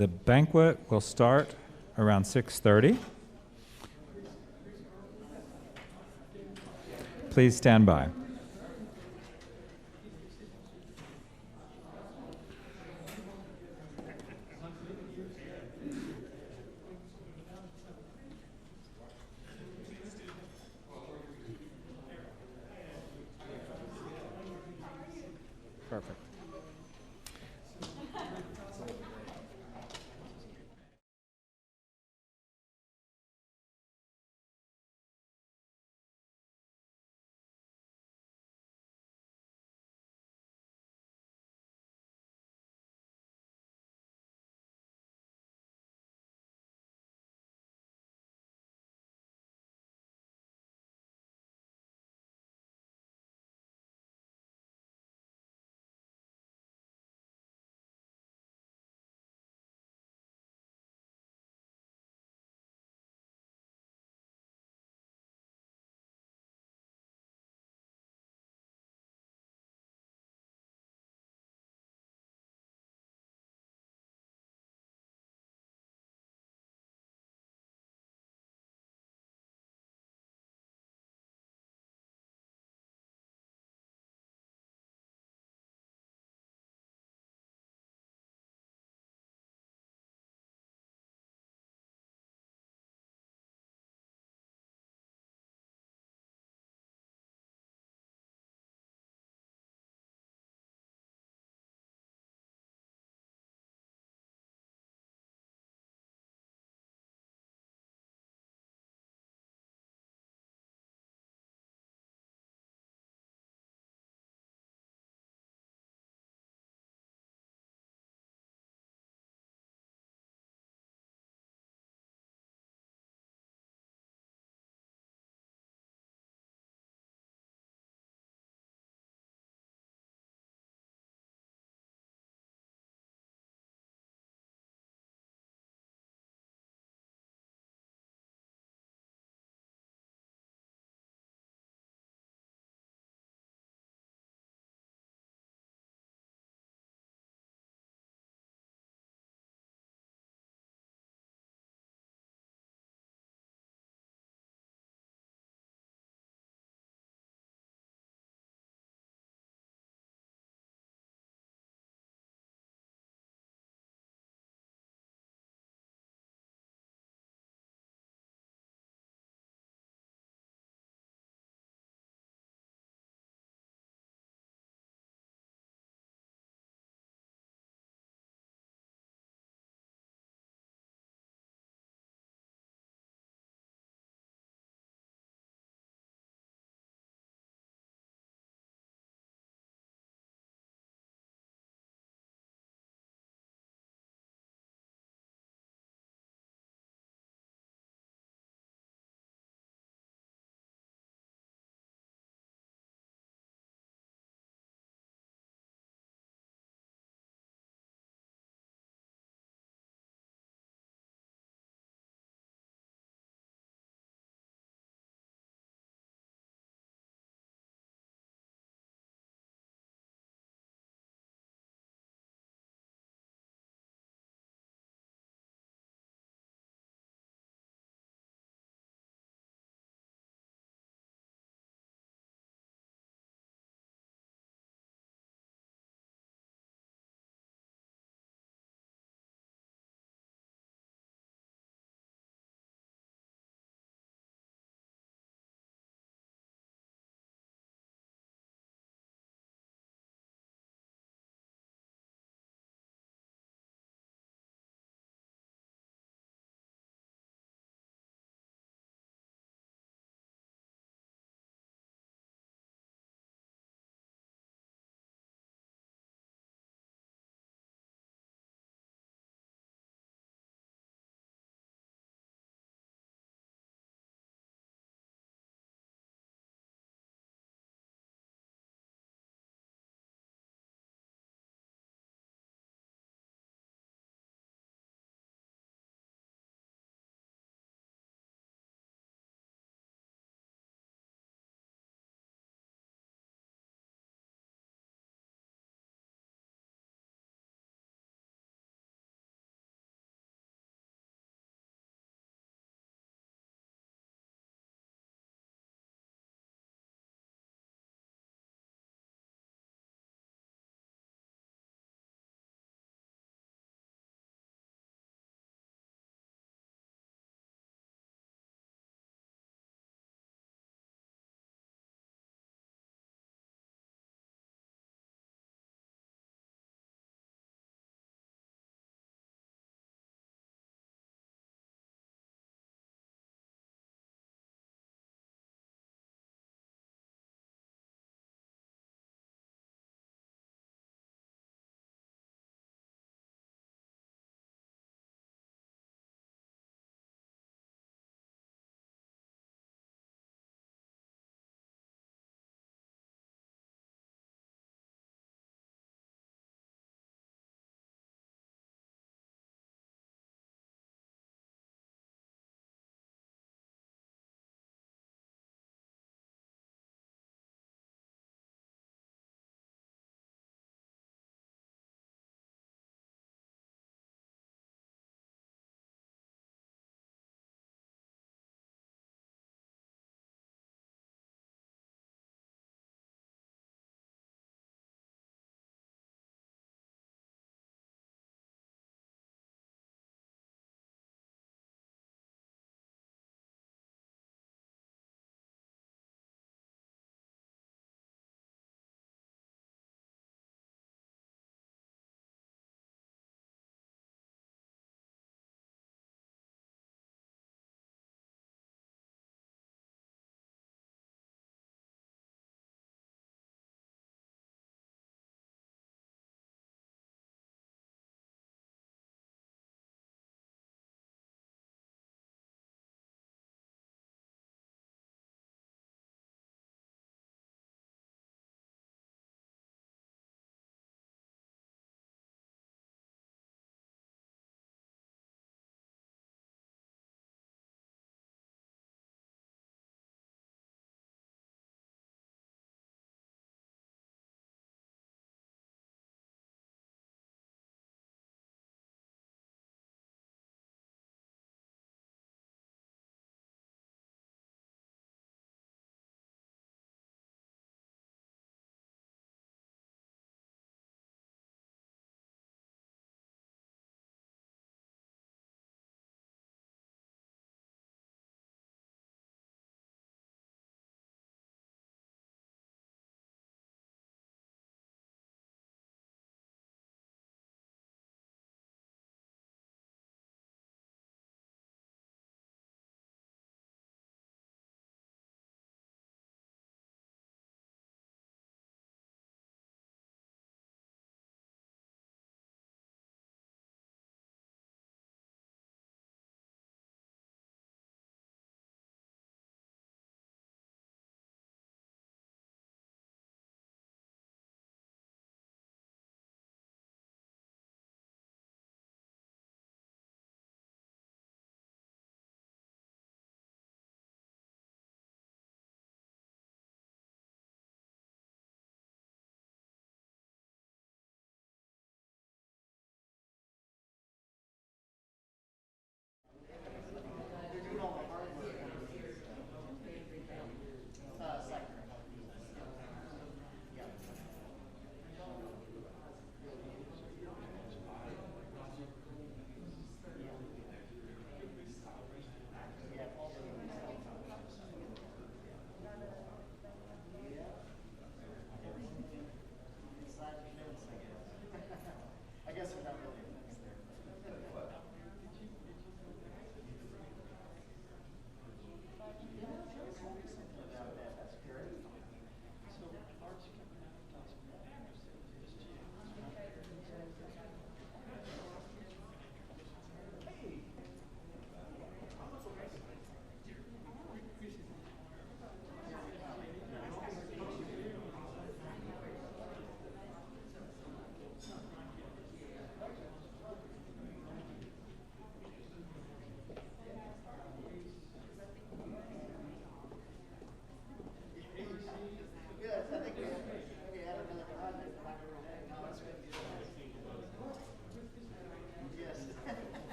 The banquet will start around 6:30. Please stand by. Perfect.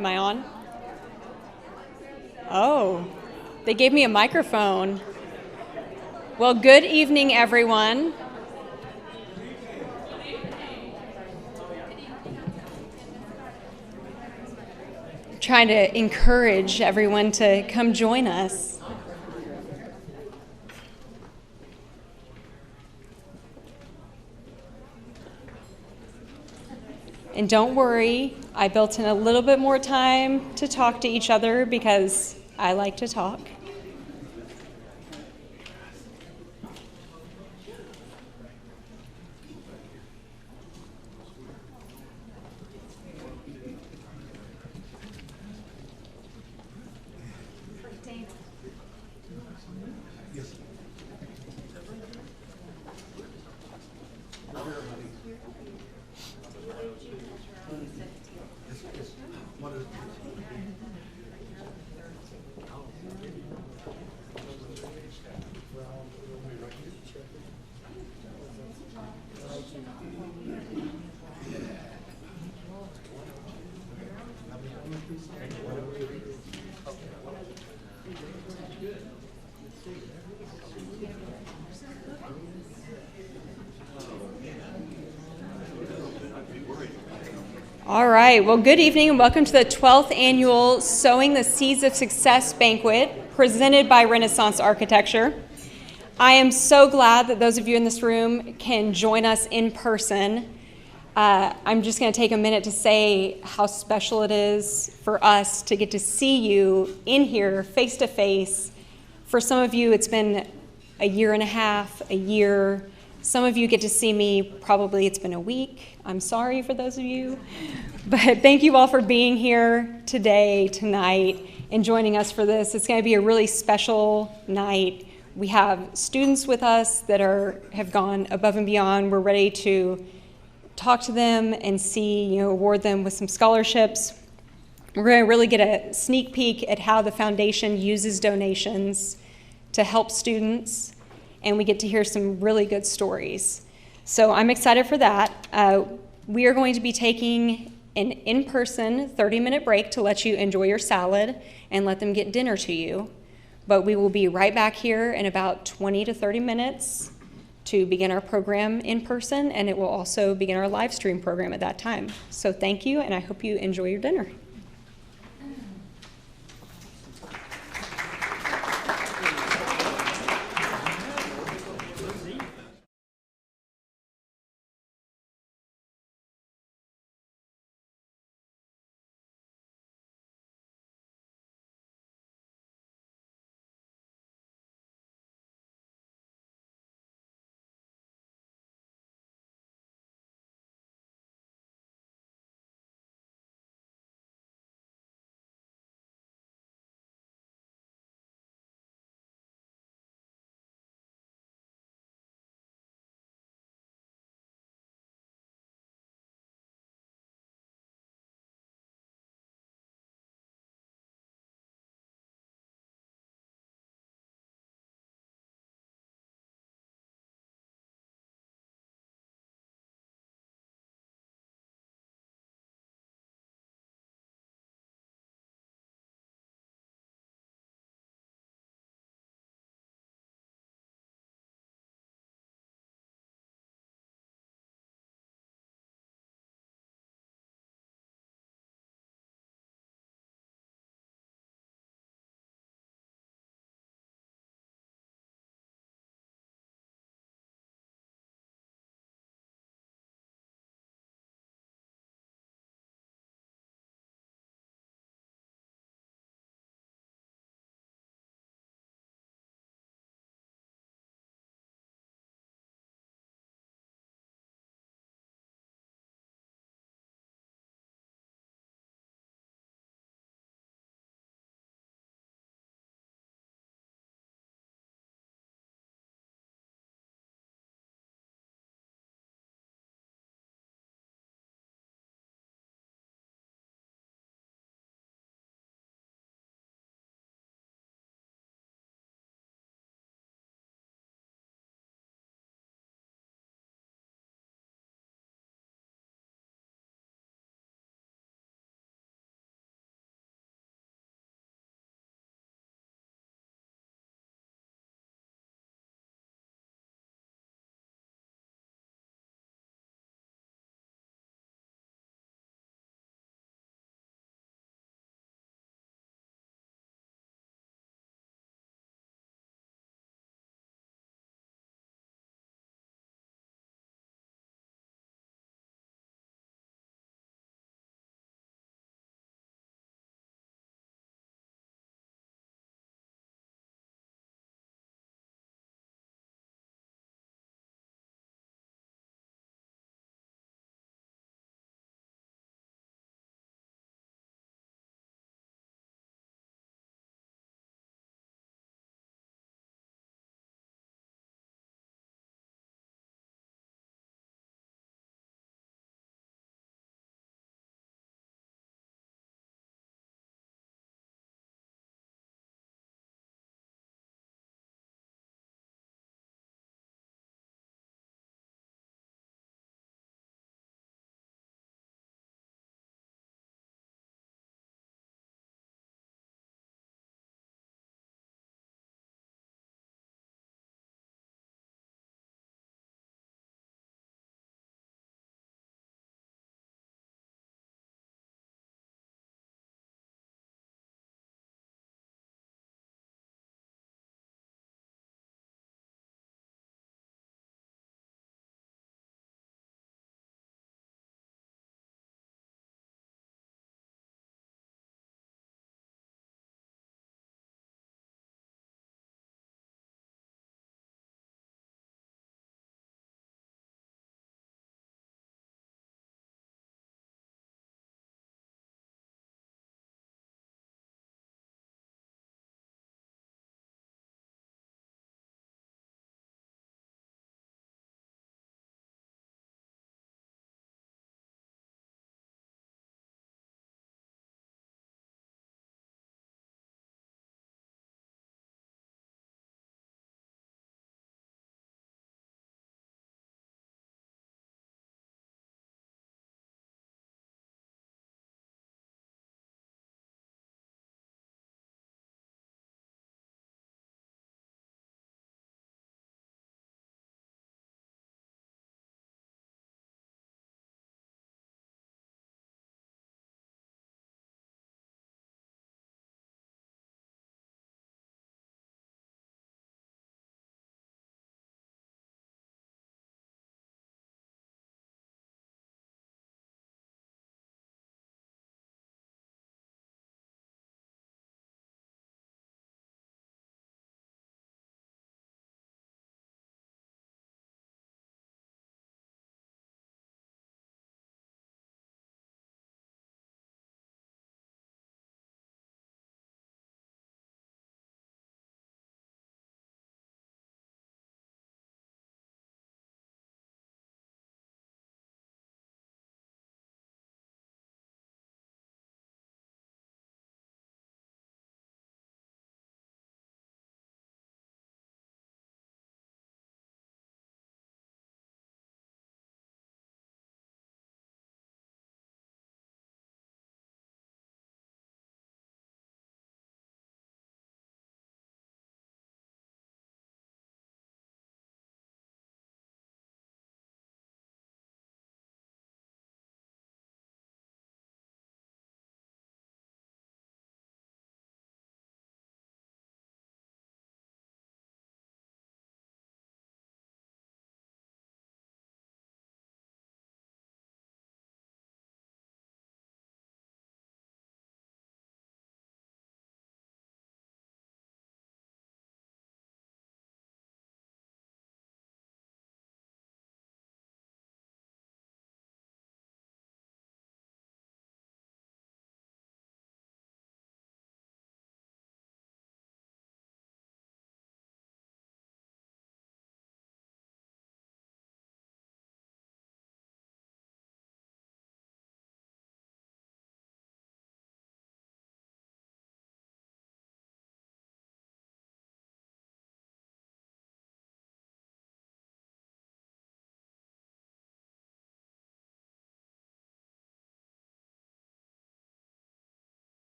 Am I on? Oh, they gave me a microphone. Well, good evening, everyone. Trying to encourage everyone to come join us. And don't worry, I built in a little bit more time to talk to each other because I like to talk. All right, well, good evening and welcome to the 12th annual Sowing the Seeds of Success Banquet presented by Renaissance Architecture. I am so glad that those of you in this room can join us in person. I'm just going to take a minute to say how special it is for us to get to see you in here face to face. For some of you, it's been a year and a half, a year. Some of you get to see me, probably it's been a week. I'm sorry for those of you. But thank you all for being here today, tonight, and joining us for this. It's going to be a really special night. We have students with us that have gone above and beyond. We're ready to talk to them and award them with some scholarships. We're going to really get a sneak peek at how the foundation uses donations to help students, and we get to hear some really good stories. So I'm excited for that. We are going to be taking an in-person 30-minute break to let you enjoy your salad and let them get dinner to you. But we will be right back here in about 20 to 30 minutes to begin our program in person, and it will also begin our live stream program at that time. So thank you, and I hope you enjoy your dinner.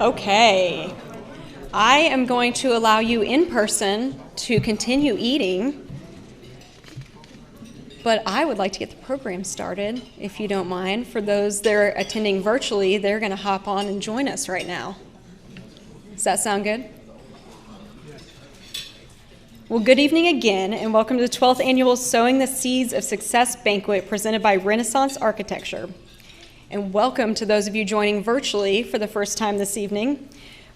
Okay. I am going to allow you in person to continue eating, but I would like to get the program started, if you don't mind. For those that are attending virtually, they're going to hop on and join us right now. Does that sound good? Well, good evening again, and welcome to the 12th Annual Sowing the Seeds of Success Banquet presented by Renaissance Architecture. And welcome to those of you joining virtually for the first time this evening.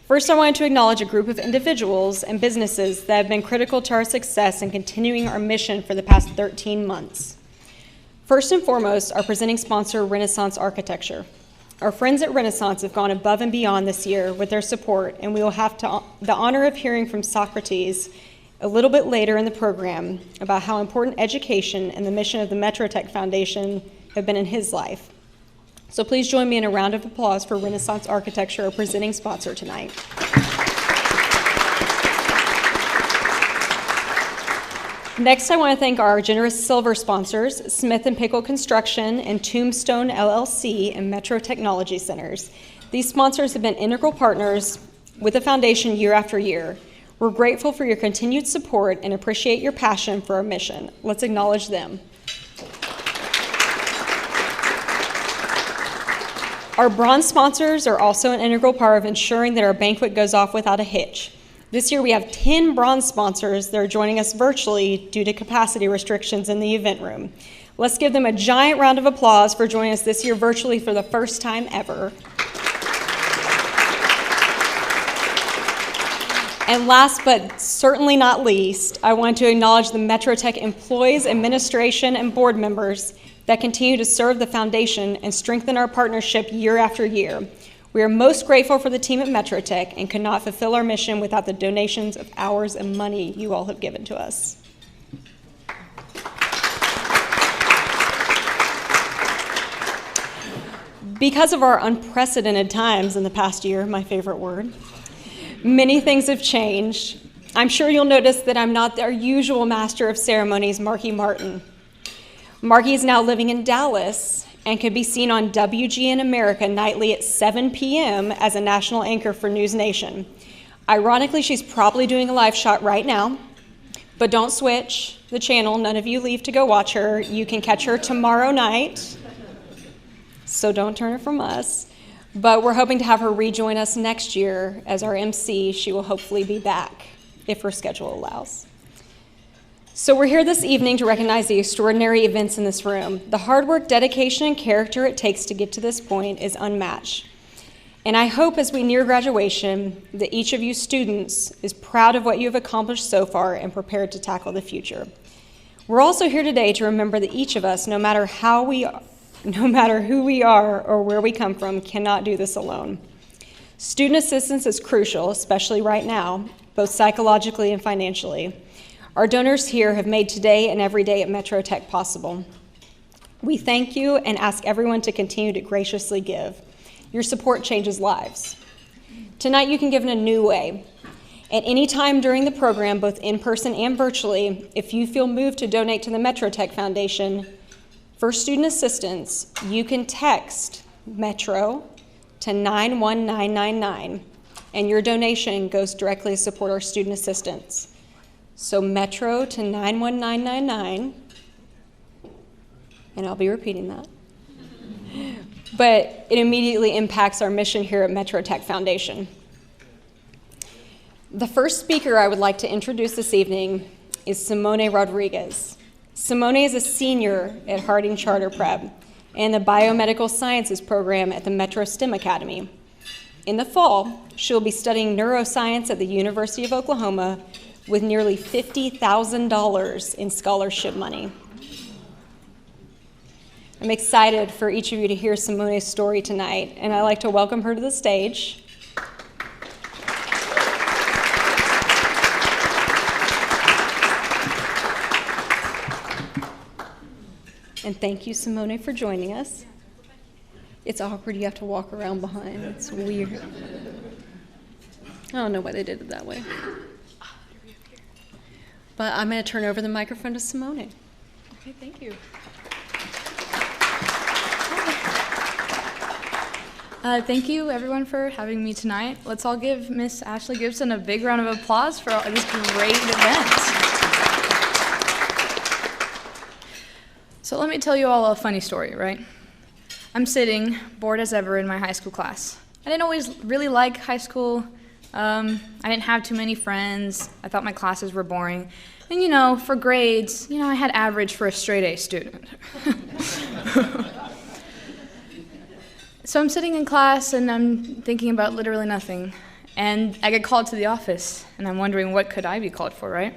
First, I wanted to acknowledge a group of individuals and businesses that have been critical to our success in continuing our mission for the past 13 months. First and foremost, our presenting sponsor, Renaissance Architecture. Our friends at Renaissance have gone above and beyond this year with their support, and we will have the honor of hearing from Socrates a little bit later in the program about how important education and the mission of the MetroTech Foundation have been in his life. So please join me in a round of applause for Renaissance Architecture, our presenting sponsor tonight. Next, I want to thank our generous silver sponsors, Smith & Pickle Construction and Tombstone LLC and Metro Technology Centers. These sponsors have been integral partners with the foundation year after year. We're grateful for your continued support and appreciate your passion for our mission. Let's acknowledge them. Our bronze sponsors are also an integral part of ensuring that our banquet goes off without a hitch. This year we have 10 bronze sponsors that are joining us virtually due to capacity restrictions in the event room. Let's give them a giant round of applause for joining us this year virtually for the first time ever. And last but certainly not least, I want to acknowledge the MetroTech employees, administration, and board members that continue to serve the foundation and strengthen our partnership year after year. We are most grateful for the team at MetroTech and could not fulfill our mission without the donations of hours and money you all have given to us. Because of our unprecedented times in the past year, my favorite word, many things have changed. I'm sure you'll notice that I'm not our usual master of ceremonies, Marky Martin. Marky is now living in Dallas and can be seen on WGN America nightly at 7 p.m. as a national anchor for News Nation. Ironically, she's probably doing a live shot right now, but don't switch the channel. None of you leave to go watch her. You can catch her tomorrow night, so don't turn her from us. But we're hoping to have her rejoin us next year as our MC. She will hopefully be back if her schedule allows. So we're here this evening to recognize the extraordinary events in this room. The hard work, dedication, and character it takes to get to this point is unmatched. And I hope as we near graduation that each of you students is proud of what you have accomplished so far and prepared to tackle the future. We're also here today to remember that each of us, no matter who we are or where we come from, cannot do this alone. Student assistance is crucial, especially right now, both psychologically and financially. Our donors here have made today and every day at MetroTech possible. We thank you and ask everyone to continue to graciously give. Your support changes lives. Tonight you can give in a new way. At any time during the program, both in person and virtually, if you feel moved to donate to the MetroTech Foundation, for student assistance, you can text Metro to 91999, and your donation goes directly to support our student assistance. So Metro to 91999, and I'll be repeating that. But it immediately impacts our mission here at MetroTech Foundation. The first speaker I would like to introduce this evening is Simone Rodriguez. Simone is a senior at Harding Charter Prep and the Biomedical Sciences program at the Metro STEM Academy. In the fall, she'll be studying neuroscience at the University of Oklahoma with nearly $50,000 in scholarship money. I'm excited for each of you to hear Simone's story tonight, and I'd like to welcome her to the stage. And thank you, Simone, for joining us. It's awkward, you have to walk around behind. It's weird. I don't know why they did it that way. But I'm going to turn over the microphone to Simone. Okay, thank you. Thank you, everyone, for having me tonight. Let's all give Miss Ashley Gibson a big round of applause for this great event. So let me tell you all a funny story, right? I'm sitting, bored as ever, in my high school class. I didn't always really like high school. I didn't have too many friends. I thought my classes were boring. And for grades, I had average for a straight A student. So I'm sitting in class and I'm thinking about literally nothing. And I get called to the office and I'm wondering what could I be called for, right?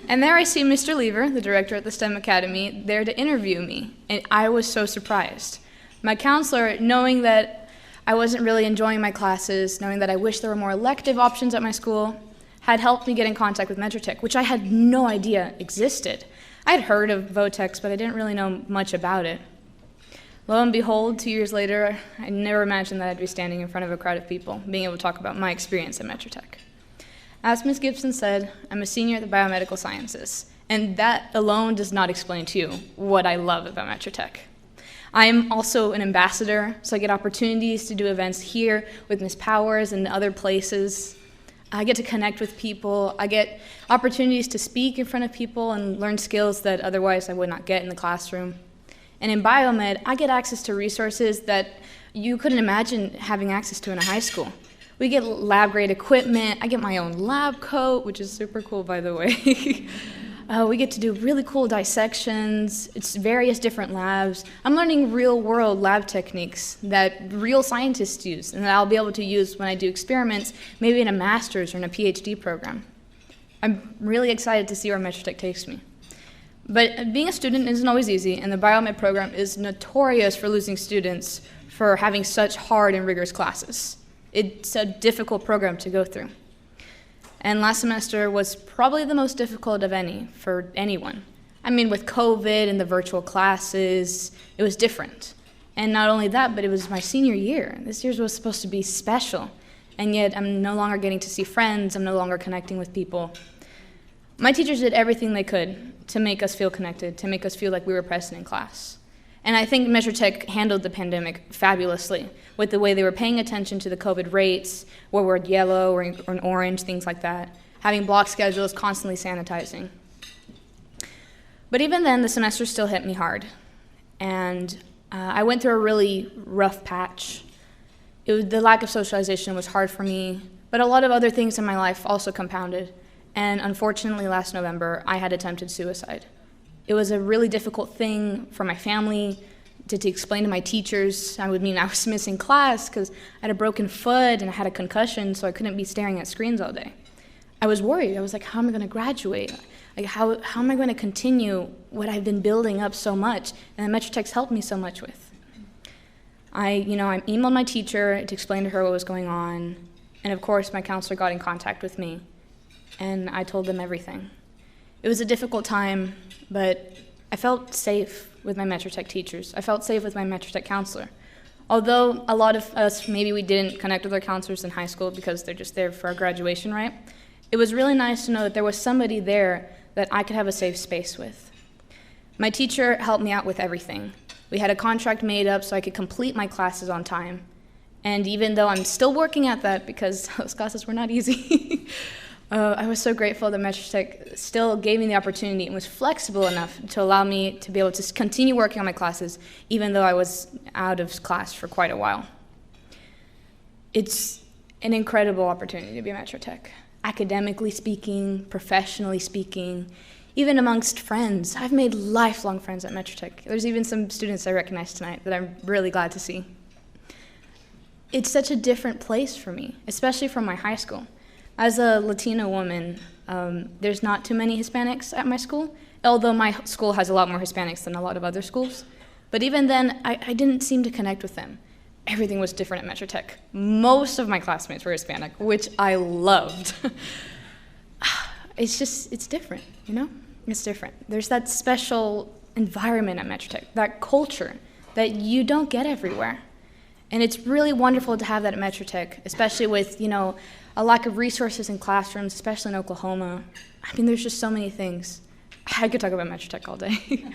And there I see Mr. Lever, the director at the STEM Academy, there to interview me. And I was so surprised. My counselor, knowing that I wasn't really enjoying my classes, knowing that I wished there were more elective options at my school, had helped me get in contact with Metrotech, which I had no idea existed. I had heard of Votex, but I didn't really know much about it. Lo and behold, 2 years later, I never imagined that I'd be standing in front of a crowd of people, being able to talk about my experience at Metrotech. As Ms. Gibson said, I'm a senior at the Biomedical Sciences, and that alone does not explain to you what I love about Metrotech. I am also an ambassador, so I get opportunities to do events here with Ms. Powers and other places. I get to connect with people. I get opportunities to speak in front of people and learn skills that otherwise I would not get in the classroom. And in biomed, I get access to resources that you couldn't imagine having access to in a high school. We get lab-grade equipment. I get my own lab coat, which is super cool, by the way. We get to do really cool dissections. It's various different labs. I'm learning real-world lab techniques that real scientists use and that I'll be able to use when I do experiments, maybe in a master's or in a PhD program. I'm really excited to see where Metrotech takes me. But being a student isn't always easy, and the biomed program is notorious for losing students for having such hard and rigorous classes. It's a difficult program to go through. And last semester was probably the most difficult of any for anyone. I mean, with COVID and the virtual classes, it was different. And not only that, but it was my senior year. This year was supposed to be special, and yet I'm no longer getting to see friends, I'm no longer connecting with people. My teachers did everything they could to make us feel connected, to make us feel like we were present in class. And I think Metrotech handled the pandemic fabulously with the way they were paying attention to the COVID rates, where we're yellow or in orange, things like that, having block schedules, constantly sanitizing. But even then, the semester still hit me hard. And I went through a really rough patch. The lack of socialization was hard for me, but a lot of other things in my life also compounded. And unfortunately, last November, I had attempted suicide. It was a really difficult thing for my family to explain to my teachers. I was missing class because I had a broken foot and I had a concussion, so I couldn't be staring at screens all day. I was worried. I was like, how am I going to graduate? Like, how am I going to continue what I've been building up so much and that Metrotech's helped me so much with? I emailed my teacher to explain to her what was going on, and of course, my counselor got in contact with me, and I told them everything. It was a difficult time, but I felt safe with my Metrotech teachers. I felt safe with my Metrotech counselor. Although a lot of us, maybe we didn't connect with our counselors in high school because they're just there for our graduation, right? It was really nice to know that there was somebody there that I could have a safe space with. My teacher helped me out with everything. We had a contract made up so I could complete my classes on time. And even though I'm still working at that because those classes were not easy, I was so grateful that Metrotech still gave me the opportunity and was flexible enough to allow me to be able to continue working on my classes, even though I was out of class for quite a while. It's an incredible opportunity to be at Metrotech. Academically speaking, professionally speaking, even amongst friends. I've made lifelong friends at Metrotech. There's even some students I recognize tonight that I'm really glad to see. It's such a different place for me, especially from my high school. As a Latina woman, there's not too many Hispanics at my school, although my school has a lot more Hispanics than a lot of other schools. But even then, I didn't seem to connect with them. Everything was different at Metrotech. Most of my classmates were Hispanic, which I loved. It's different, you know? It's different. There's that special environment at Metrotech, that culture that you don't get everywhere. And it's really wonderful to have that at Metrotech, especially with, a lack of resources in classrooms, especially in Oklahoma. I mean, there's just so many things. I could talk about Metrotech all day.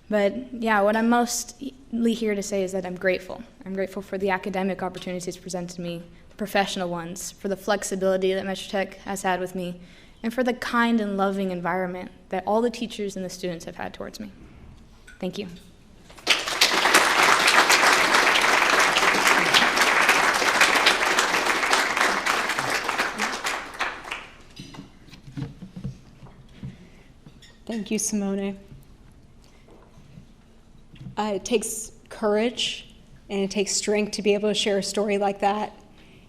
But yeah, what I'm mostly here to say is that I'm grateful. I'm grateful for the academic opportunities presented to me, the professional ones, for the flexibility that Metro Tech has had with me, and for the kind and loving environment that all the teachers and the students have had towards me. Thank you. Thank you, Simone. It takes courage and it takes strength to be able to share a story like that.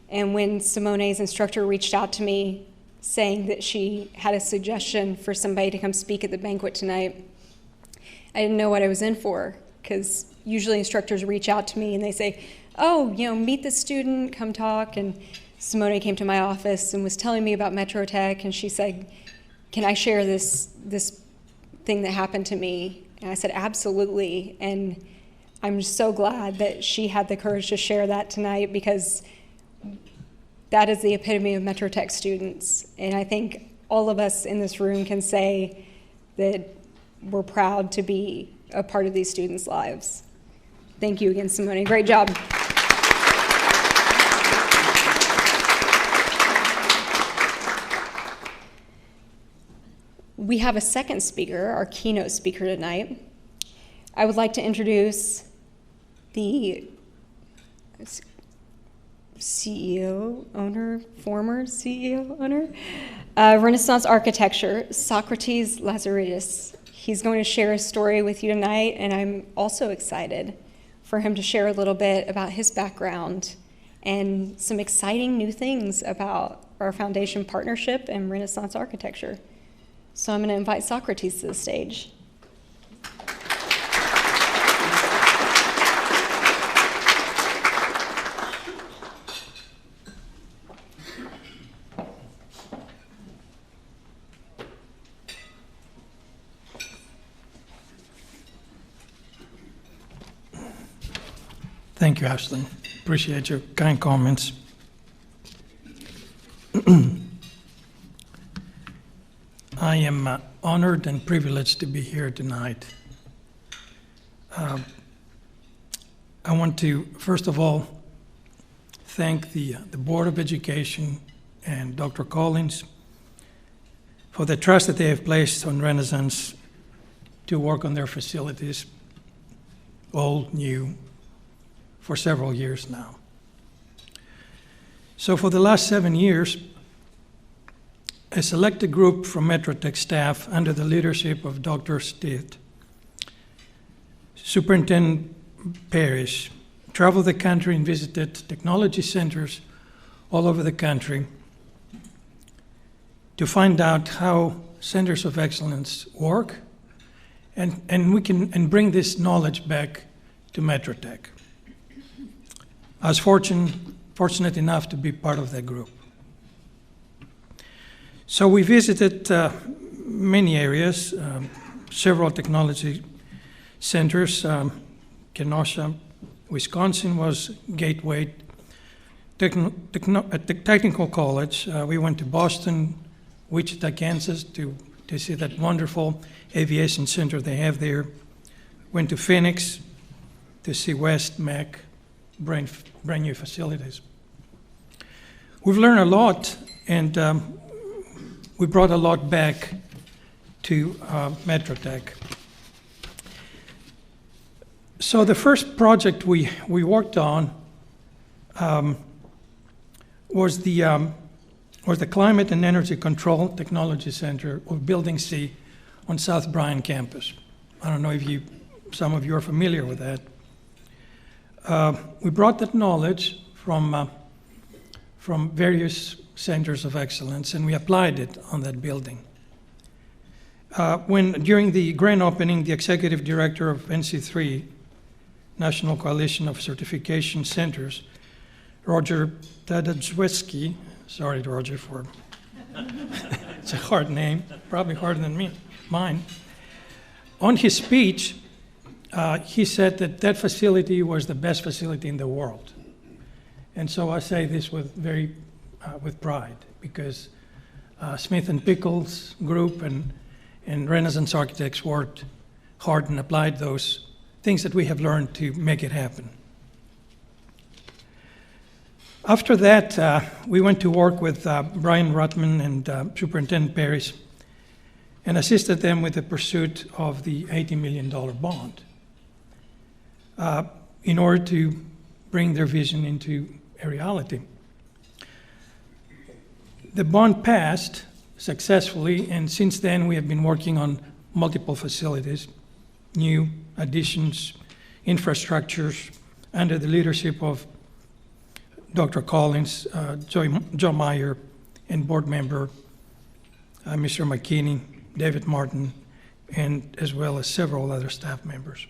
And when Simone's instructor reached out to me saying that she had a suggestion for somebody to come speak at the banquet tonight, I didn't know what I was in for, because usually instructors reach out to me and they say, oh, meet the student, come talk. And Simone came to my office and was telling me about Metro Tech, and she said, can I share this thing that happened to me? And I said, absolutely. And I'm just so glad that she had the courage to share that tonight, because that is the epitome of Metro Tech students. And I think all of us in this room can say that we're proud to be a part of these students' lives. Thank you again, Simone. Great job. We have a second speaker, our keynote speaker tonight. I would like to introduce the former CEO owner, Renaissance Architecture, Socrates Lazaridis. He's going to share a story with you tonight, and I'm also excited for him to share a little bit about his background and some exciting new things about our foundation partnership and Renaissance Architecture. So I'm going to invite Socrates to the stage. Thank you, Ashley. Appreciate your kind comments. I am honored and privileged to be here tonight. I want to, first of all, thank the Board of Education and Dr. Collins for the trust that they have placed on Renaissance to work on their facilities, old, new, for several years now. So for the last 7 years, a selected group from Metro Tech staff under the leadership of Dr. Stitt, Superintendent Porris, traveled the country and visited technology centers all over the country to find out how centers of excellence work and bring this knowledge back to Metro Tech. I was fortunate enough to be part of that group. So we visited many areas, several technology centers. Kenosha, Wisconsin was gateway. Technical college. We went to Boston, Wichita, Kansas to see that wonderful aviation center they have there. Went to Phoenix to see West Mac, brand new facilities. We've learned a lot, and we brought a lot back to Metro Tech. So the first project we worked on was the Climate and Energy Control Technology Center of Building C on South Bryan campus. I don't know if some of you are familiar with that. We brought that knowledge from various centers of excellence, and we applied it on that building. During the grand opening, the executive director of NC3, National Coalition of Certification Centers, Roger Tadadzewski, sorry, Roger, for it's a hard name, probably harder than mine. On his speech, he said that facility was the best facility in the world. And so I say this with pride, because Smith and Pickles group and Renaissance Architects worked hard and applied those things that we have learned to make it happen. After that, we went to work with Brian Rutman and Superintendent Porris and assisted them with the pursuit of the $80 million bond in order to bring their vision into a reality. The bond passed successfully, and since then we have been working on multiple facilities, new additions, infrastructures, under the leadership of Dr. Collins, Joe Meyer, and board member Mr. McKinney, David Martin, and as well as several other staff members.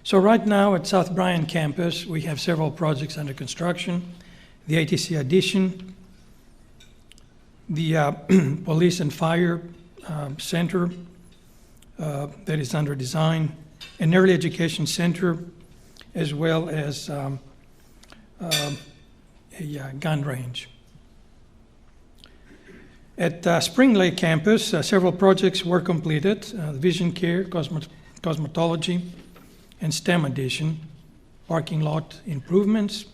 So right now at South Bryan campus, we have several projects under construction. The ATC addition, the police and fire center that is under design, an early education center, as well as a gun range. At Spring Lake campus, several projects were completed, vision care, cosmetology, and STEM addition, parking lot improvements,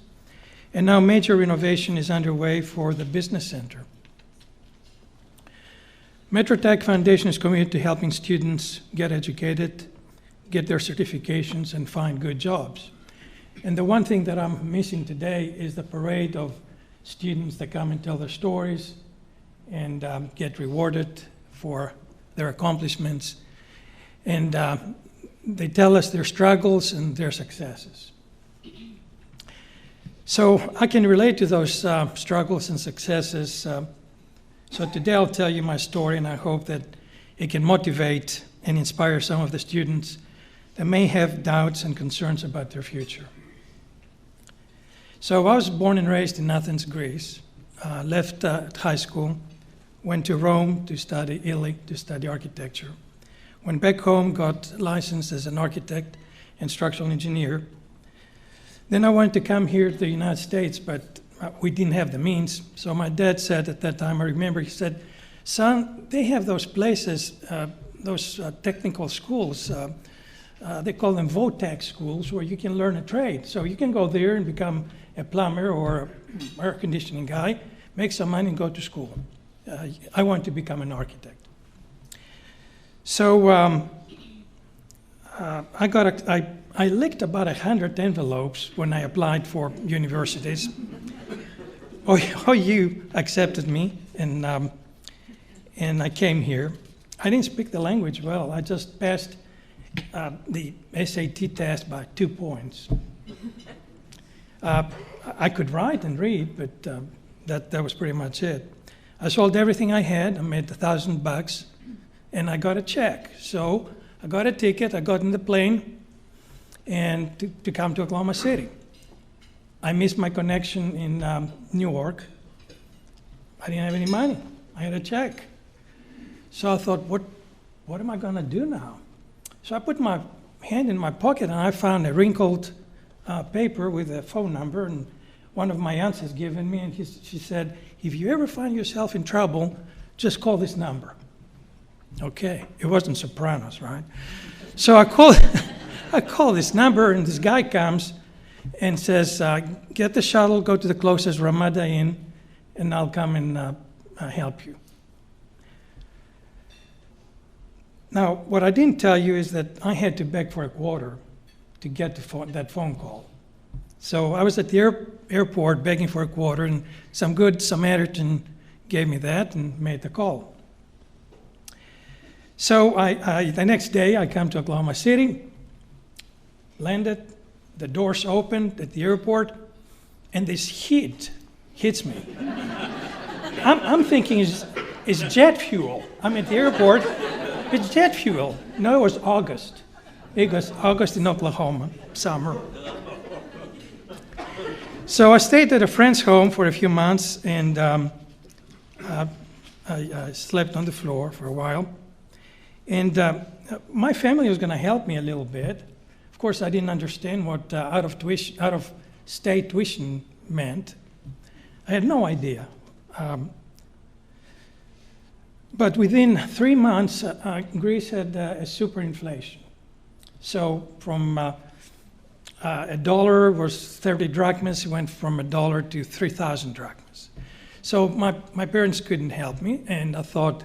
and now major renovation is underway for the business center. Metro Tech Foundation is committed to helping students get educated, get their certifications, and find good jobs. And the one thing that I'm missing today is the parade of students that come and tell their stories and get rewarded for their accomplishments. And they tell us their struggles and their successes. So I can relate to those struggles and successes. So today I'll tell you my story, and I hope that it can motivate and inspire some of the students that may have doubts and concerns about their future. So I was born and raised in Athens, Greece, left high school, went to Rome to study Italy, to study architecture. Went back home, got licensed as an architect and structural engineer. Then I wanted to come here to the United States, but we didn't have the means. So my dad said at that time, I remember, he said, "Son, they have those places, those technical schools, they call them VOTEC schools, where you can learn a trade. So you can go there and become a plumber or an air conditioning guy, make some money and go to school. I want to become an architect." So I licked about 100 envelopes when I applied for universities. OU accepted me, and I came here. I didn't speak the language well. I just passed the SAT test by 2 points. I could write and read, but that was pretty much it. I sold everything I had. I made $1,000, and I got a check. So I got a ticket. I got in the plane and to come to Oklahoma City. I missed my connection in Newark. I didn't have any money. I had a check. So I thought, what am I going to do now? So I put my hand in my pocket, and I found a wrinkled paper with a phone number, and one of my aunts has given me, and she said, "If you ever find yourself in trouble, just call this number." Okay, it wasn't Sopranos, right? So I call this number, and this guy comes and says, "Get the shuttle, go to the closest Ramada Inn, and I'll come and help you." Now, what I didn't tell you is that I had to beg for a quarter to get that phone call. So I was at the airport begging for a quarter, and some good Samaritan gave me that and made the call. So the next day, I come to Oklahoma City, landed, the doors opened at the airport, and this heat hits me. I'm thinking it's jet fuel. I'm at the airport, it's jet fuel. No, it was August. It was August in Oklahoma, summer. So I stayed at a friend's home for a few months, and I slept on the floor for a while. And my family was going to help me a little bit. Of course, I didn't understand what out-of-state tuition meant. I had no idea. But within 3 months, Greece had a superinflation. So from a dollar was 30 drachmas, it went from $1 to 3,000 drachmas. So my parents couldn't help me, and I thought,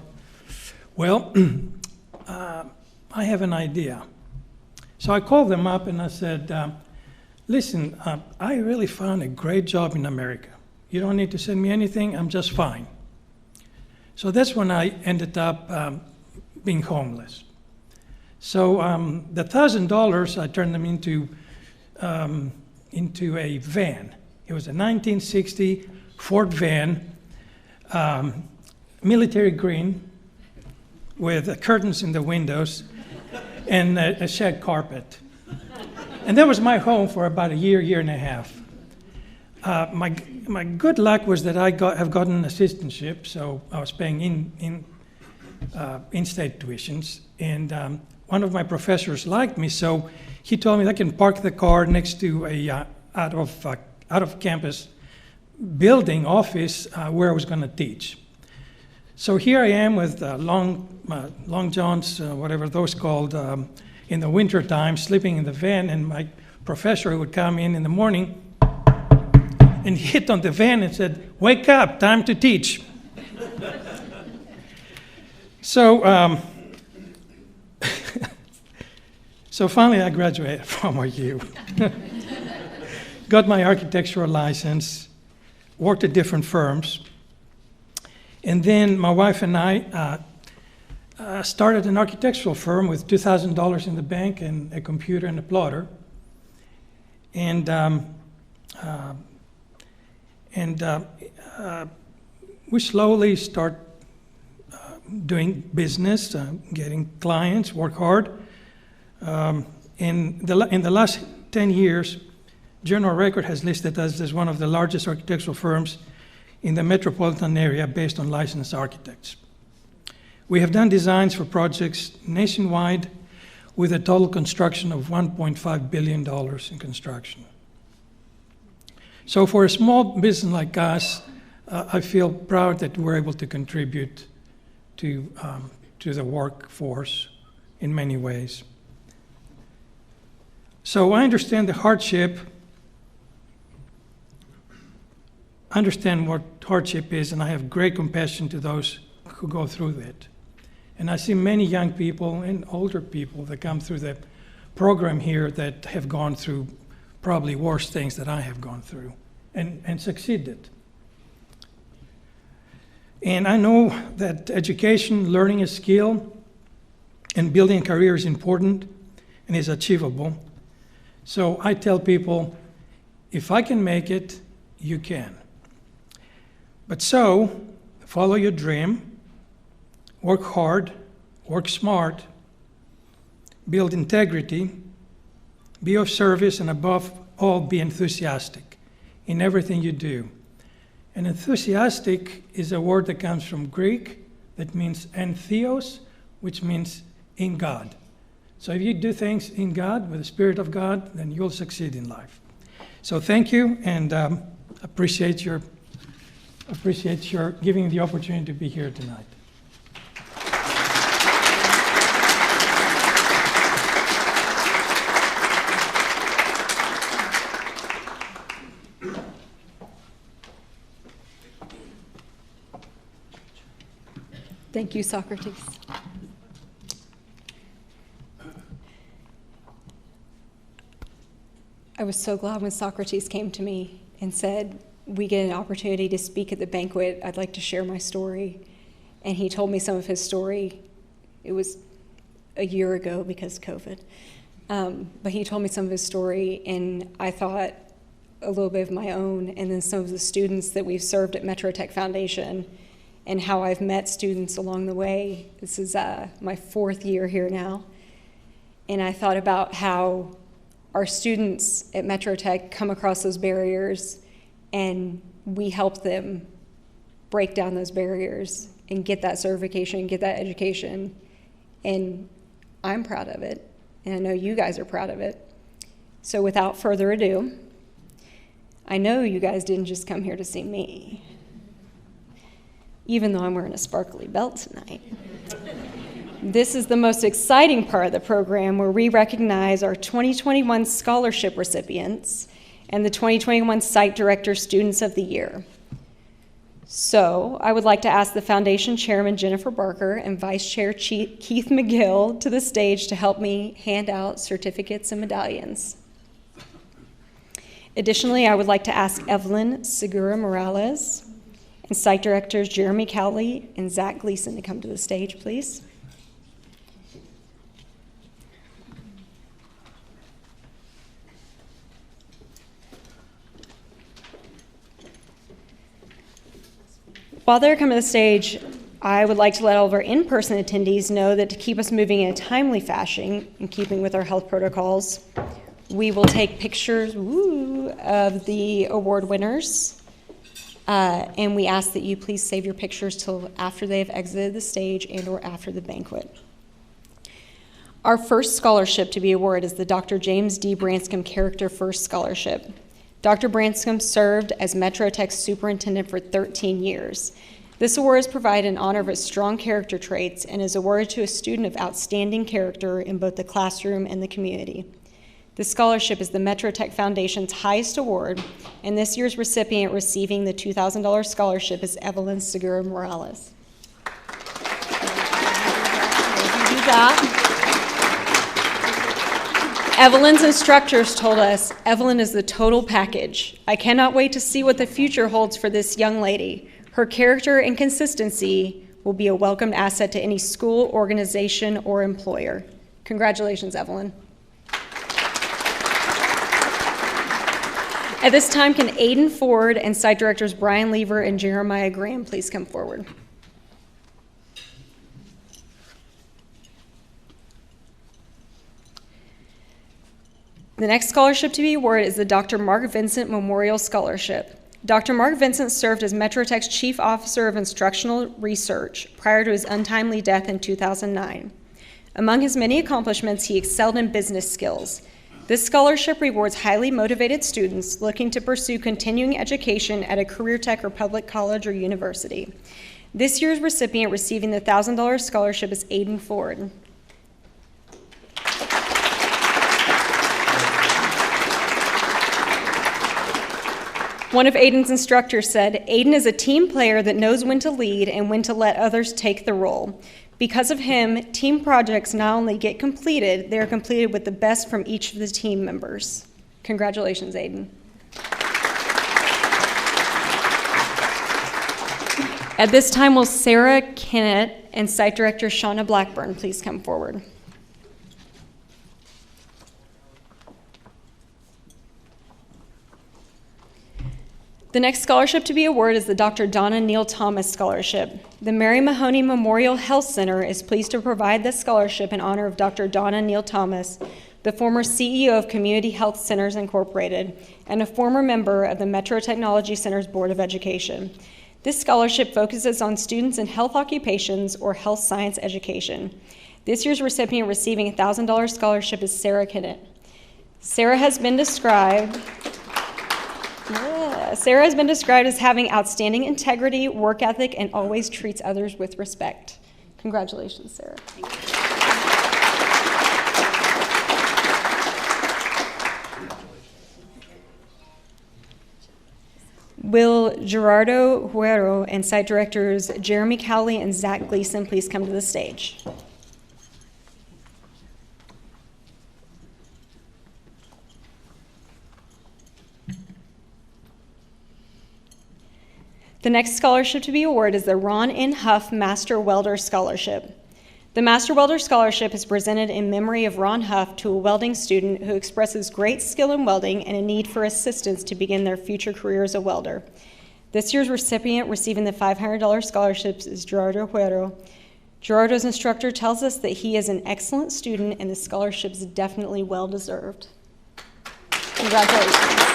well, I have an idea. So I called them up and I said, listen, I really found a great job in America. You don't need to send me anything, I'm just fine. So that's when I ended up being homeless. So the $1,000, I turned them into a van. It was a 1960 Ford van, military green, with curtains in the windows and a shag carpet. And that was my home for about a year and a half. My good luck was that have gotten an assistantship, so I was paying in-state tuitions. And one of my professors liked me, so he told me I can park the car next to a out of campus building office where I was going to teach. So here I am with long johns, whatever those called, in the winter time, sleeping in the van, and my professor would come in the morning and hit on the van and said, "Wake up, time to teach." So, so finally I graduated from RU. Got my architectural license, worked at different firms, and then my wife and I started an architectural firm with $2,000 in the bank and a computer and a plotter. And we slowly start doing business, getting clients, work hard. In the last 10 years, General Record has listed us as one of the largest architectural firms in the metropolitan area based on licensed architects. We have done designs for projects nationwide with a total construction of $1.5 billion in construction. So for a small business like us, I feel proud that we're able to contribute to the workforce in many ways. So I understand the hardship, understand what hardship is, and I have great compassion to those who go through it. And I see many young people and older people that come through the program here that have gone through probably worse things that I have gone through and succeeded. And I know that education, learning a skill, and building a career is important and is achievable. So I tell people, if I can make it, you can. But so, follow your dream, work hard, work smart, build integrity, be of service, and above all, be enthusiastic in everything you do. And enthusiastic is a word that comes from Greek that means entheos, which means in God. So if you do things in God, with the Spirit of God, then you'll succeed in life. So thank you, and appreciate your giving me the opportunity to be here tonight. Thank you, Socrates. I was so glad when Socrates came to me and said, we get an opportunity to speak at the banquet. I'd like to share my story. And he told me some of his story. It was a year ago because of COVID. But he told me some of his story, and I thought a little bit of my own, and then some of the students that we've served at Metro Tech Foundation and how I've met students along the way. This is my 4th year here now. And I thought about how our students at Metro Tech come across those barriers, and we help them break down those barriers and get that certification, get that education. And I'm proud of it, and I know you guys are proud of it. So without further ado, I know you guys didn't just come here to see me. even though I'm wearing a sparkly belt tonight. This is the most exciting part of the program, where we recognize our 2021 scholarship recipients and the 2021 Site Director Students of the Year. So I would like to ask the Foundation Chairman Jennifer Barker and Vice Chair Keith McGill to the stage to help me hand out certificates and medallions. Additionally, I would like to ask Evelyn Segura Morales and Site Directors Jeremy Cowley and Zach Gleason to come to the stage, please. While they're coming to the stage, I would like to let all of our in-person attendees know that to keep us moving in a timely fashion, in keeping with our health protocols, we will take pictures of the award winners, and we ask that you please save your pictures till after they have exited the stage and or after the banquet. Our first scholarship to be awarded is the Dr. James D. Branscombe Character First Scholarship. Dr. Branscombe served as Metro Tech's superintendent for 13 years. This award is provided in honor of his strong character traits and is awarded to a student of outstanding character in both the classroom and the community. This scholarship is the Metro Tech Foundation's highest award, and this year's recipient receiving the $2,000 scholarship is Evelyn Segura Morales. Evelyn's instructors told us, Evelyn is the total package. I cannot wait to see what the future holds for this young lady. Her character and consistency will be a welcomed asset to any school, organization, or employer. Congratulations, Evelyn. At this time, can Aiden Ford and Site Directors Brian Lever and Jeremiah Graham please come forward? The next scholarship to be awarded is the Dr. Mark Vincent Memorial Scholarship. Dr. Mark Vincent served as Metro Tech's Chief Officer of Instructional Research prior to his untimely death in 2009. Among his many accomplishments, he excelled in business skills. This scholarship rewards highly motivated students looking to pursue continuing education at a career tech or public college or university. This year's recipient receiving the $1,000 scholarship is Aiden Ford. One of Aiden's instructors said, Aiden is a team player that knows when to lead and when to let others take the role. Because of him, team projects not only get completed, they are completed with the best from each of the team members. Congratulations, Aiden. At this time, will Sarah Kennett and Site Director Shauna Blackburn please come forward? The next scholarship to be awarded is the Dr. Donna Neal Thomas Scholarship. The Mary Mahoney Memorial Health Center is pleased to provide this scholarship in honor of Dr. Donna Neal Thomas, the former CEO of Community Health Centers Incorporated and a former member of the Metro Technology Center's Board of Education. This scholarship focuses on students in health occupations or health science education. This year's recipient receiving a $1,000 scholarship is Sarah Kennett. Sarah has been described as having outstanding integrity, work ethic, and always treats others with respect. Congratulations, Sarah. Will Gerardo Huero and Site Directors Jeremy Cowley and Zach Gleason please come to the stage? The next scholarship to be awarded is the Ron N. Huff Master Welder Scholarship. The Master Welder Scholarship is presented in memory of Ron Huff to a welding student who expresses great skill in welding and a need for assistance to begin their future career as a welder. This year's recipient receiving the $500 scholarships is Gerardo Huero. Gerardo's instructor tells us that he is an excellent student and the scholarship is definitely well deserved. Congratulations.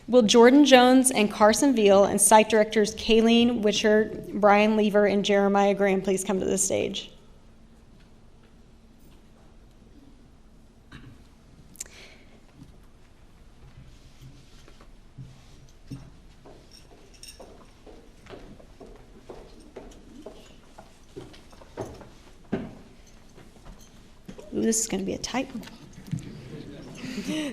Will Jordan Jones and Carson Veal and Site Directors Kayleen Witcher, Brian Lever, and Jeremiah Graham please come to the stage? Ooh, this is going to be a tight one.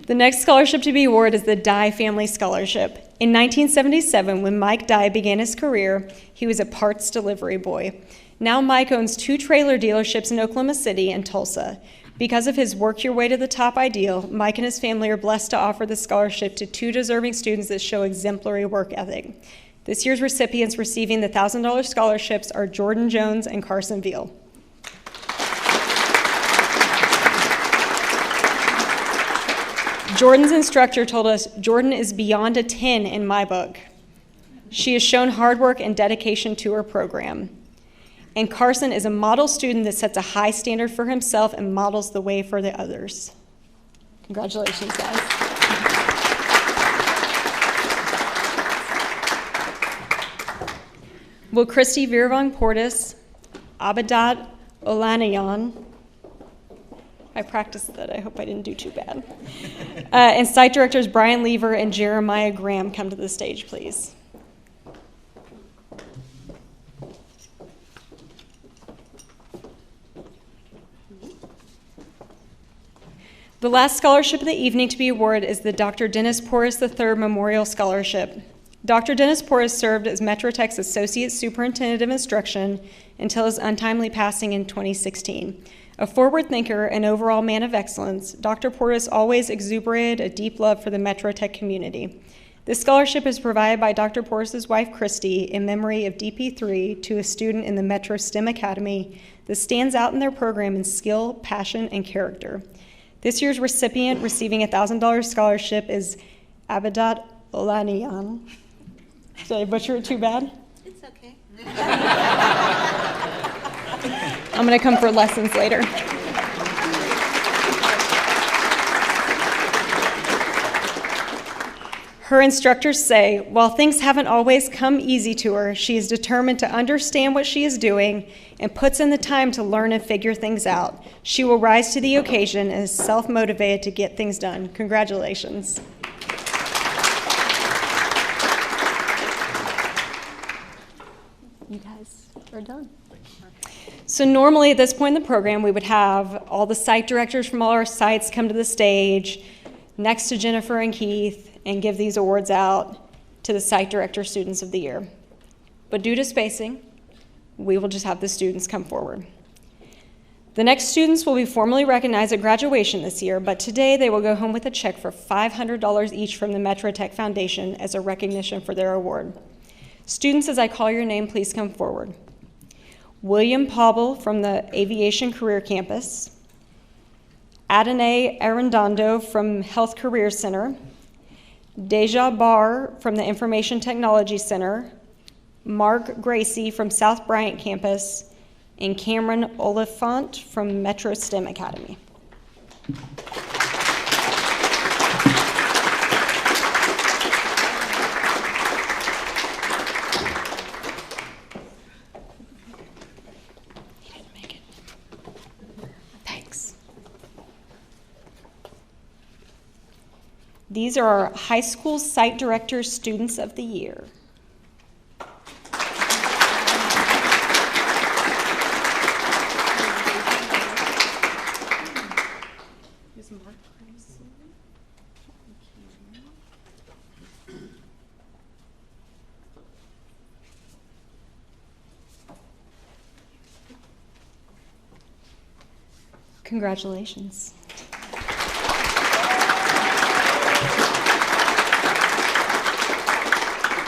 The next scholarship to be awarded is the Dye Family Scholarship. In 1977, when Mike Dye began his career, he was a parts delivery boy. Now Mike owns 2 trailer dealerships in Oklahoma City and Tulsa. Because of his work your way to the top ideal, Mike and his family are blessed to offer the scholarship to 2 deserving students that show exemplary work ethic. This year's recipients receiving the $1,000 scholarships are Jordan Jones and Carson Veal. Jordan's instructor told us, "Jordan is beyond a 10 in my book. She has shown hard work and dedication to her program." And Carson is a model student that sets a high standard for himself and models the way for the others. Congratulations, guys. Will Christy Virvong Portis, Abadat Olanayan, I practiced that, I hope I didn't do too bad, and site directors Brian Lever and Jeremiah Graham come to the stage, please. The last scholarship of the evening to be awarded is the Dr. Dennis Porris III Memorial Scholarship. Dr. Dennis Porris served as Metro Tech's Associate Superintendent of Instruction until his untimely passing in 2016. A forward thinker and overall man of excellence, Dr. Portis always exuberated a deep love for the Metro Tech community. This scholarship is provided by Dr. Porris' wife, Christy, in memory of DP3 to a student in the Metro STEM Academy that stands out in their program in skill, passion, and character. This year's recipient receiving a $1,000 scholarship is Abadat Olaniyan. Did I butcher it too bad? It's okay. I'm going to come for lessons later. Her instructors say, while things haven't always come easy to her, she is determined to understand what she is doing and puts in the time to learn and figure things out. She will rise to the occasion and is self-motivated to get things done. Congratulations. You guys are done. So normally at this point in the program, we would have all the site directors from all our sites come to the stage next to Jennifer and Keith and give these awards out to the site director students of the year. But due to spacing, we will just have the students come forward. The next students will be formally recognized at graduation this year, but today they will go home with a check for $500 each from the Metro Tech Foundation as a recognition for their award. Students, as I call your name, please come forward. William Pobble from the Aviation Career Campus, Adonai Arredondo from Health Career Center, Deja Barr from the Information Technology Center, Mark Gracie from South Bryant Campus, and Cameron Oliphant from Metro STEM Academy. He didn't make it. Thanks. These are our high school site directors students of the year. Congratulations.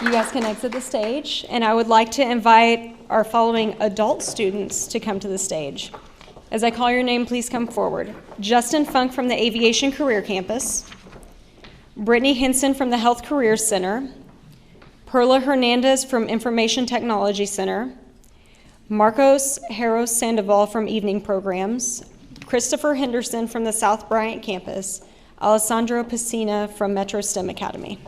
You guys can exit the stage, and I would like to invite our following adult students to come to the stage. As I call your name, please come forward. Justin Funk from the Aviation Career Campus, Brittany Henson from the Health Career Center, Perla Hernandez from Information Technology Center, Marcos Harros Sandoval from Evening Programs, Christopher Henderson from the South Bryant Campus, Alessandro Pacina from Metro STEM Academy.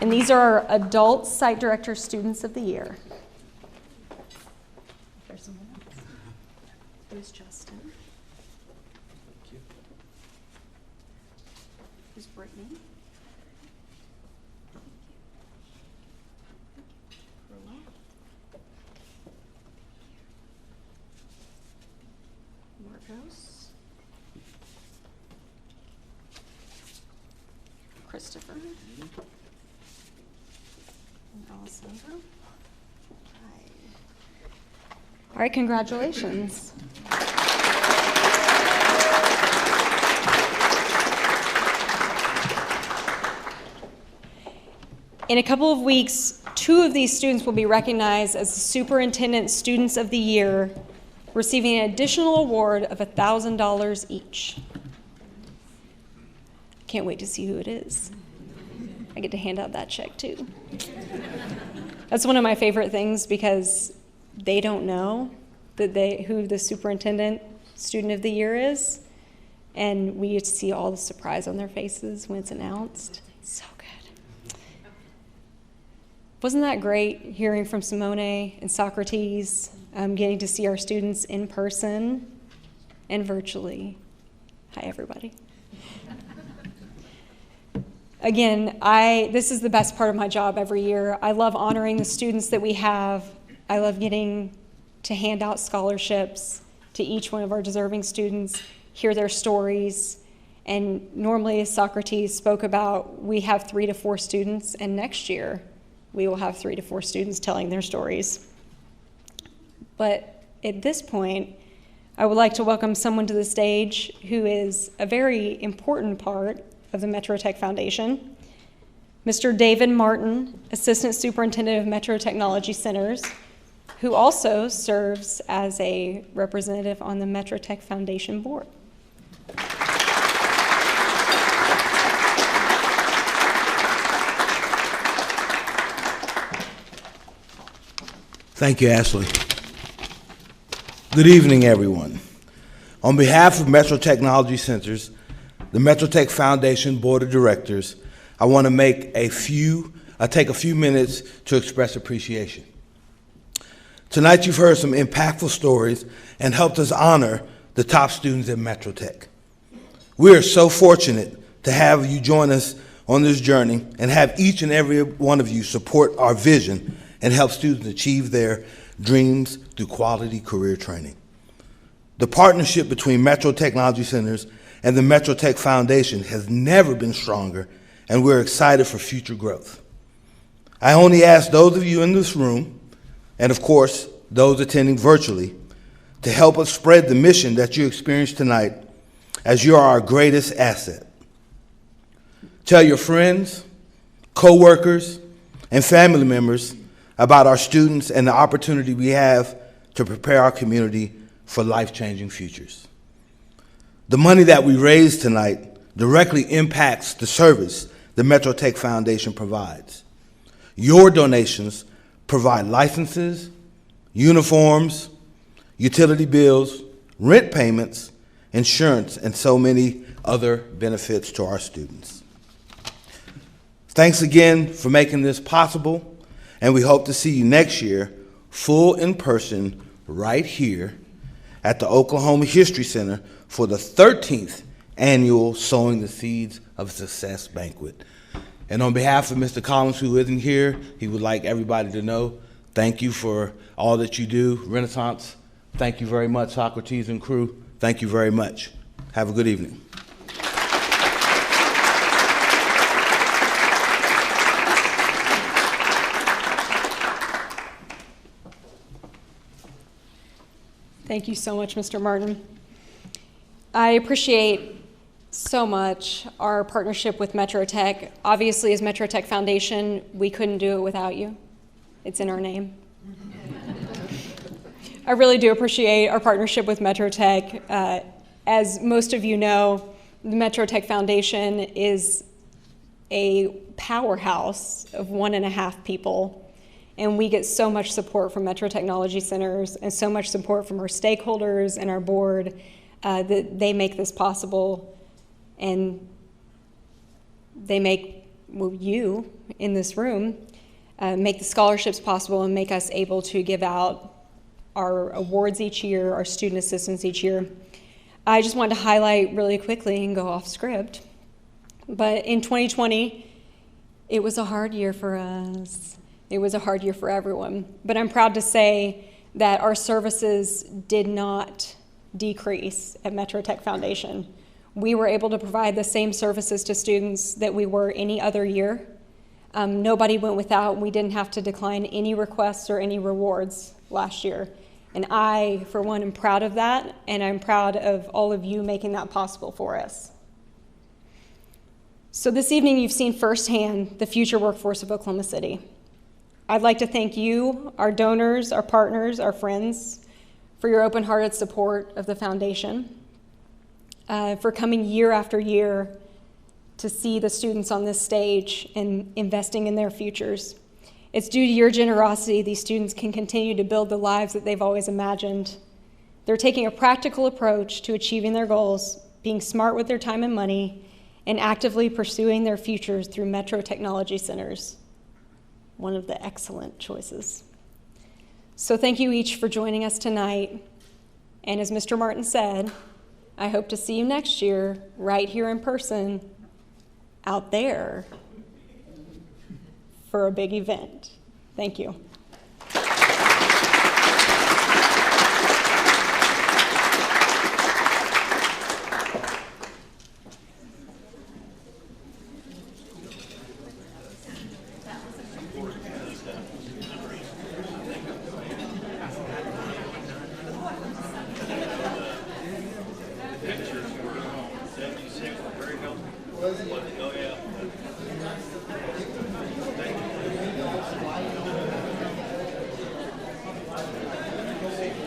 And these are our adult site director students of the year. There's someone else. Who's Justin? Who's Brittany? Marcos. Christopher. And Alessandro. All right, congratulations. In a couple of weeks, 2 of these students will be recognized as the Superintendent Students of the Year, receiving an additional award of $1,000 each. Can't wait to see who it is. I get to hand out that check too. That's one of my favorite things because they don't know who the Superintendent Student of the Year is, and we get to see all the surprise on their faces when it's announced. So good. Wasn't that great hearing from Simone and Socrates, getting to see our students in person and virtually? Hi, everybody. Again, this is the best part of my job every year. I love honoring the students that we have. I love getting to hand out scholarships to each one of our deserving students, hear their stories. And normally, as Socrates spoke about, we have 3 to 4 students, and next year, we will have 3 to 4 students telling their stories. But at this point, I would like to welcome someone to the stage who is a very important part of the Metro Tech Foundation, Mr. David Martin, Assistant Superintendent of Metro Technology Centers, who also serves as a representative on the Metro Tech Foundation Board. Thank you, Ashley. Good evening, everyone. On behalf of Metro Technology Centers, the Metro Tech Foundation Board of Directors, I want to take a few minutes to express appreciation. Tonight, you've heard some impactful stories and helped us honor the top students at Metro Tech. We are so fortunate to have you join us on this journey and have each and every one of you support our vision and help students achieve their dreams through quality career training. The partnership between Metro Technology Centers and the Metro Tech Foundation has never been stronger, and we're excited for future growth. I only ask those of you in this room, and of course, those attending virtually, to help us spread the mission that you experienced tonight, as you are our greatest asset. Tell your friends, co-workers, and family members about our students and the opportunity we have to prepare our community for life-changing futures. The money that we raise tonight directly impacts the service the Metro Tech Foundation provides. Your donations provide licenses, uniforms, utility bills, rent payments, insurance, and so many other benefits to our students. Thanks again for making this possible, and we hope to see you next year, full in person, right here at the Oklahoma History Center for the 13th annual Sowing the Seeds of Success Banquet. And on behalf of Mr. Collins, who isn't here, he would like everybody to know, thank you for all that you do. Renaissance, thank you very much. Socrates and crew, thank you very much. Have a good evening. Thank you so much, Mr. Martin. I appreciate so much our partnership with Metro Tech. Obviously, as Metro Tech Foundation, we couldn't do it without you. It's in our name. I really do appreciate our partnership with Metro Tech. As most of you know, the Metro Tech Foundation is a powerhouse of 1.5 people. And we get so much support from Metro Technology Centers and so much support from our stakeholders and our board that they make this possible. And they make, well, you in this room make the scholarships possible and make us able to give out our awards each year, our student assistance each year. I just wanted to highlight really quickly and go off script. But in 2020, it was a hard year for us. It was a hard year for everyone, but I'm proud to say that our services did not decrease at Metro Tech Foundation. We were able to provide the same services to students that we were any other year. Nobody went without. We didn't have to decline any requests or any rewards last year. And I, for one, am proud of that, and I'm proud of all of you making that possible for us. So this evening, you've seen firsthand the future workforce of Oklahoma City. I'd like to thank you, our donors, our partners, our friends, for your open-hearted support of the foundation, for coming year after year to see the students on this stage and investing in their futures. It's due to your generosity these students can continue to build the lives that they've always imagined. They're taking a practical approach to achieving their goals, being smart with their time and money, and actively pursuing their futures through Metro Technology Centers. One of the excellent choices. So thank you each for joining us tonight. And as Mr. Martin said, I hope to see you next year right here in person out there for a big event. Thank you.